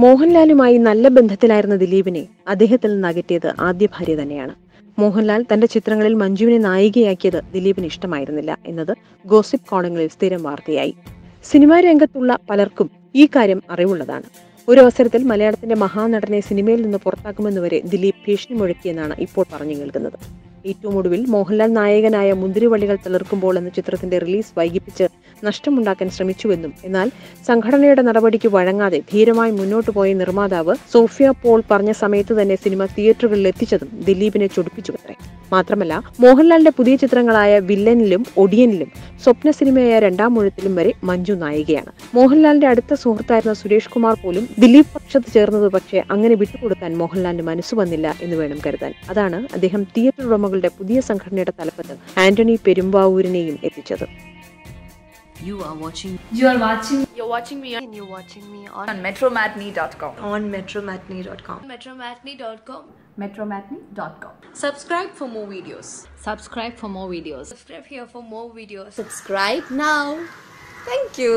മോഹൻലാലുമായി നല്ല ബന്ധത്തിലായിരുന്ന ദിലീപിനെ അദ്ദേഹത്തിൽ നിന്ന് അകറ്റിയത് ആദ്യ ഭാര്യ തന്നെയാണ്. മോഹൻലാൽ തന്റെ ചിത്രങ്ങളിൽ മഞ്ജുവിനെ നായികയാക്കിയത് ദിലീപിന് ഇഷ്ടമായിരുന്നില്ല എന്നത് ഗോസിപ്പ് കോളങ്ങളിൽ സ്ഥിരം വാർത്തയായി. സിനിമാ രംഗത്തുള്ള പലർക്കും ഈ കാര്യം അറിവുള്ളതാണ്. ഒരു അവസരത്തിൽ മലയാളത്തിന്റെ മഹാനടനെ സിനിമയിൽ നിന്ന് പുറത്താക്കുമെന്നുവരെ ദിലീപ് ഭീഷണി മുഴക്കിയെന്നാണ് ഇപ്പോൾ പറഞ്ഞു കേൾക്കുന്നത്. ഏറ്റവും ഒടുവിൽ മോഹൻലാൽ നായകനായ മുന്തിരിവള്ളികൾ തളിർക്കുമ്പോൾ എന്ന ചിത്രത്തിന്റെ റിലീസ് വൈകിപ്പിച്ച് നഷ്ടമുണ്ടാക്കാൻ ശ്രമിച്ചുവെന്നും, എന്നാൽ സംഘടനയുടെ നടപടിക്ക് വഴങ്ങാതെ ധീരമായി മുന്നോട്ടു പോയ നിർമ്മാതാവ് സോഫിയ പോൾ പറഞ്ഞ സമയത്ത് തന്നെ സിനിമ തിയേറ്ററുകളിൽ എത്തിച്ചതും ദിലീപിനെ ചൊടിപ്പിച്ചുവത്രേ. മാത്രമല്ല, മോഹൻലാലിന്റെ പുതിയ ചിത്രങ്ങളായ വില്ലനിലും ഒടിയനിലും സ്വപ്ന സിനിമയായ രണ്ടാം മുഴത്തിലും വരെ മഞ്ജു നായികയാണ്. മോഹൻലാലിന്റെ അടുത്ത സുഹൃത്തായിരുന്ന സുരേഷ് കുമാർ പോലും ദിലീപ് പക്ഷത്ത് ചേർന്നത് പക്ഷേ അങ്ങനെ വിട്ടുകൊടുക്കാൻ മോഹൻലാലിന് മനസ്സ് വന്നില്ല എന്ന് വേണം കരുതാൻ. അതാണ് അദ്ദേഹം തിയേറ്റർ ഉടമകളുടെ പുതിയ സംഘടനയുടെ തലപ്പത്ത് ആന്റണി പെരുമ്പാവൂരിനെയും എത്തിച്ചത്. You're watching me on metromatney.com. metromatney.com. metromatney.com. Subscribe for more videos. Subscribe for more videos. Subscribe here for more videos. Subscribe now. Thank you.